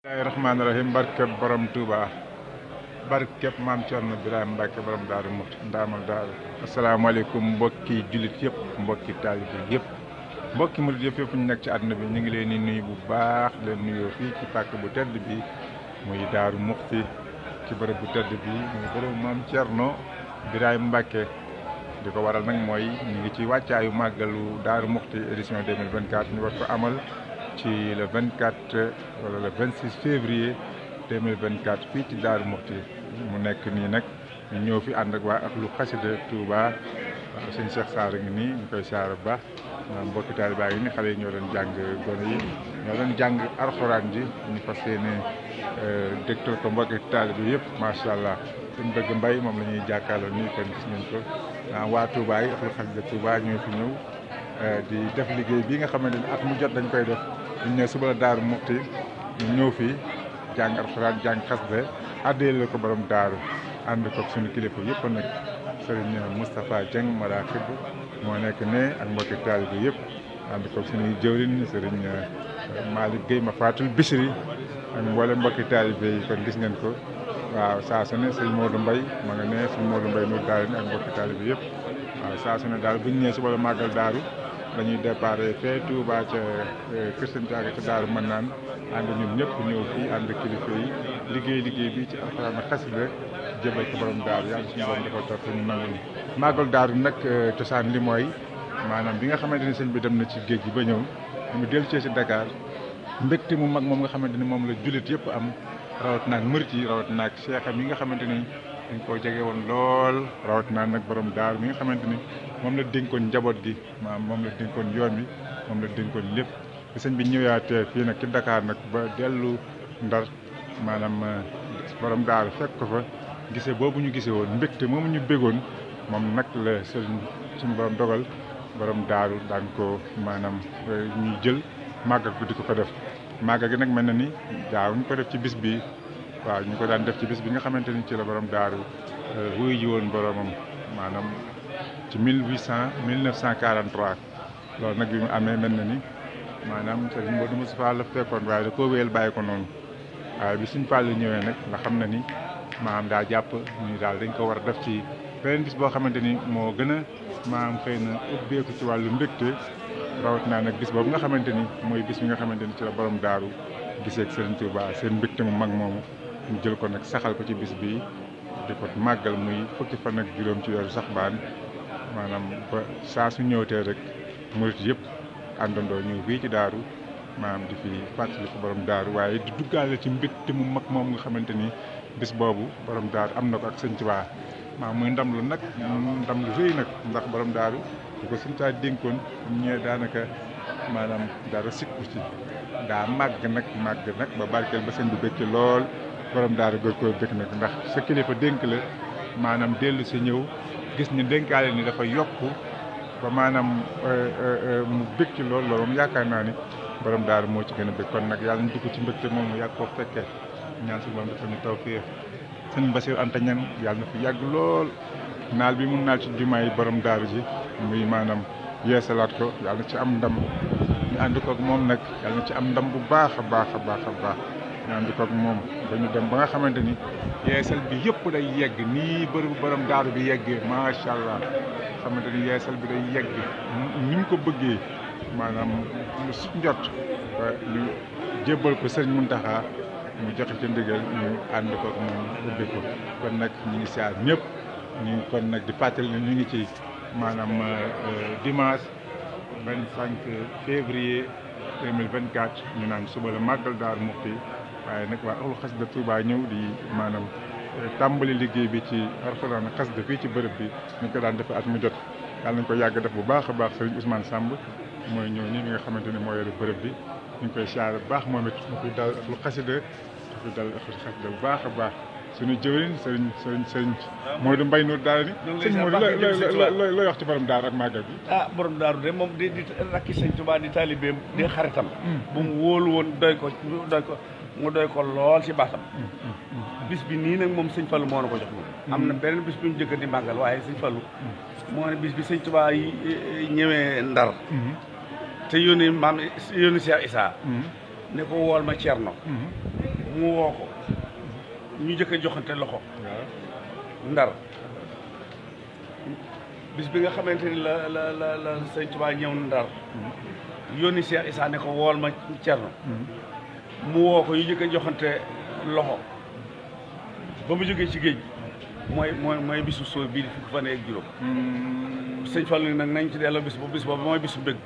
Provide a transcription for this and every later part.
bismillaahi rahmaani rahiim barkeb borom Touba barkeb maam Cerno Birahim Mbàkke borom Daaru Muxti ndaamal daaru asalaamaaleykum mbokki jullit yëpp mbokki taalibe yëpp mbokki murit yëpp ñu nekk ci àdduna bi ñu ngi leen di nuyu bu baax leen nuyoo fii ci pàkk bu tedd bi muy Daaru Muxti ci bërëb bu tedd bi muy bërëb maam Cerno Birahim Mbàkke di ko waral nag mooy ñu ngi ci wàccaayu màggalu Daaru Muxti édition 2024 ñu war ko amal ci le 24 wala le 26 février 2024 fii ci Daaru Muxti mu nekk nii nag ñu ñëw fi ànd ak waa Ahlu Xasida Touba sëñ Cheikh Sarr ngi nii ñu koy saar bu baax mbokki taalibe yi ni xale yi ñoo doon jàng gone yi ñoo doon jàng alxuraan ji ñu fas yéene dégtal ko mbokki taalibe yëpp macha allah suñ bëgg mbay moom la ñuy jàkkaarloo nii kon gis nañ ko waa Touba yi Ahlu Xasida Touba ñoo fi ñëw di def liggéey bi nga xamante ni at mu jot dañ koy def ñu ñëw suba la Daaru Muxti ñu ñëw fii jàng alxuraan jàng xasida addee ko borom daaru ànd ko suñu kilifa yëpp nag sëriñ Moustapha Dieng Maraxib moo nekk ne ak mbokki taalibe yëpp ànd ko suñuy jëwriñ sëriñ Malick Guèye ma Fatul Bichri ak mboolem mbokki taalibe yi kon gis ngeen ko waaw saa su ne sëriñ Modou Mbaye ma nga ne sëriñ Modou Mbaye nu daal ak mbokki taalibe yëpp waaw saa su ne daal bu ñu ñëwee suba la màggal daaru dañuy déparé fee Touba ca Kër Sëñ Thiaga ca Daaru Manaan ànd ñun ñëpp ñëw fii ànd kilifa yi liggéey bi ci alxuraan ak xasida jëbal ko borom daaru yàlla suñu borom dafa topp ñu nangu màggal daaru nag cosaan li mooy maanaam bi nga xamante ni sëñ bi dem na ci géej gi ba ñëw mu dellu ci Dakar mbégte mu mag moom nga xamante ni moom la jullit yëpp am rawat naag murit yi rawat naag seexam yi nga xamante ni dañ koo jege woon lool rawat naa nag borom daaru mi nga xamante ni moom la dénkoon njaboot gi maanaam moom la dénkoon yoon wi moom la dénkoon lépp bi sëñ bi ñëwaatee fii nag ci Dakar nag ba dellu Ndar maanaam borom daaru fekk ko fa gisee boobu ñu gisee woon mbégte moomu ñu béggoon moom nag la sëñ suñu borom dogal borom daaru daan ko maanaam ñuy jël màggal ko di ko def màggal gi nag mel na ni daaw ñu ko def ci bis bi waaw ñu ko daan def ci bis bi nga xamante ni ci la borom daaru wuyu ji woon boromam maanaam ci 1943 loolu nag bi mu amee mel na ni maanaam sëriñ Modou Moustapha la fekkoon waaye da koo wéyal bàyyi ko noonu waaye bi suñ Fallu ñëwee nag nga xam na ni maanaam daa jàpp ñu daal dañ ko war a def ci beneen bis boo xamante ni moo gën a maanaam xëy na ubbeeku ci wàllu mbégte rawat naa nag bis boobu nga xamante ni mooy bis bi nga xamante ni ci la borom daaru gisee ak Sëriñ Tuubaa seen mbégte mu mag moomu ñu jël ko nag saxal ko ci bis bi di ko màggal muy fukki fan ak juróom ci weeru Saxbaan maanaam ba saa su ñëwtee rek murit yëpp àndandoo ñëw fii ci daaru maanaam di fi fàttali ko borom daaru waaye di duggaale ci mbégte mu mag moom nga xamante ni bis boobu borom daaru am na ko ak Sëñ Tuubaa maanaam muy ndam lu nag ndam lu rëy nag ndax borom daaru di ko Sëñ Tuubaa dénkoon ñëwee daanaka maanaam dara sikku ci daa màgg nag ba barkeel ba sëñ bi bëgg lool borom daaru gën koo bëgg nag ndax sa kilifa dénk la maanaam dellu si ñëw gis ñu dénkaale ni dafa yokk ba maanaam mu bëgg ci lool loolu moom yaakaar naa ni borom daaru moo ci gën a bëgg kon nag yàlla ñu dugg ci mbégte moomu yàgg koo fekkee ñaan si moom dafa ñu tawfeex sëñ Basiir Anta Ñaŋ yàlla na fi yàgg lool naal bi mun naal ci jumaa yi borom daaru ji muy maanaam yeesalaat ko yàlla na ci am ndam ñu ànd koog moom nag yàlla na ci am ndam bu baax a baax ñu ànd koog moom ba ñu dem ba nga xamante ni yeesal bi yëpp day yegg nii bërëbu borom daaru bi yeggee macha allah xamante ni yeesal bi day yegg ni mu ko bëggee maanaam lu su njot ba ñu jébbal ko sëriñ Muntaxa mu joxe ci ndigal ñu ànd koog moom ubbi ko kon nag ñu ngi siyaar ñëpp ñu ngi kon nag di fàttali ne ñu ngi ci maanaam dimanche 25 février 2024 ñu naan suba la màggal Daaru Muxti waaye nag waa Ahlu Xasida Touba ñëw di maanaam tàmbali liggéey bi ci alxuraan ak xasida fii ci bërëb bi ñu ko daan defee at mu jot yàlla nañ ko yàgg def bu baax a baax sëriñ Ousmane Samb mooy ñëw nii mi nga xamante ni moo yore bërëb bi ñu ngi koy siyaare bu baax moom it mu fi dal Ahlu Xasida bu baax a baax suñu jëwriñ sëriñ Modou Mbaye Nour daal ni sëñ Modou looy wax ci borom daaru ak màggal bi borom daaru de moom di rakki sëñ Tuubaa di taalibeem di xaritam bu mu wóolu woon mu doy ko lool ci baatam bis bi nii nag moom sëñ Fallu moo na ko jox moom am na beneen bis bu ñu jëkk di màggal waaye sëñ Fallu moo ne bis bi sëñ Tuubaa yi ñëwee Ndar te yónni Cheikh Issa ne ko wool ma Cerno mu woo ko ñu jëkk a joxante loxo Ndar bis bi nga xamante ni la sëñ Tuubaa ñëw Ndar yónni Cheikh Issa ne ko wool ma Cerno mu woo ko ñu jëkk a joxante loxo ba mu jógee ci géej mooy bisu sóor bii di fukki fan ak juróom sëñ Fallu nag nañ ci delloo bis boobu mooy bisu mbég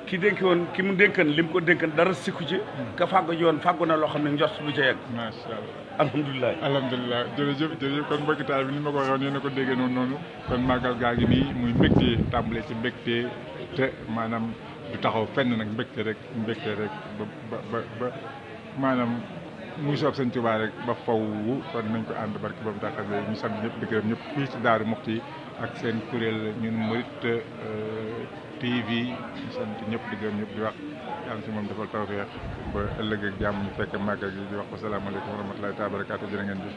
ki dénki woon ki mu dénkan li mu ko dénkan dara sikku ci ka fàggu ji woon fàggu na loo xam ne njort lu ca yegg macha allah alhamdulilah alhamdulilah jërëjëf kon mbokki taal bi ni ma ko waxoon yéen a ko déggee noonu kon màggal gaa ngi nii muy mbégte tàmbale ci mbégte te maanaam du taxaw fenn nag mbégte rek ba maanaam muy soob sëñ Tuubaa rek ba faw kon nañ ko ànd barke boobu taxal ñu sant ñëpp di gërëm ñëpp fii ci Daaru Muxti ak seen kuréel ñun Murit TV ñu sant ñëpp di gërëm ñëpp di wax yàlla si moom defal tawfeex ba ëllëg ak jàmm ñu fekk màggal gi di wax ko salaamaaleykum wa rahmatulahi taala barakaatu jërë ngeen jëf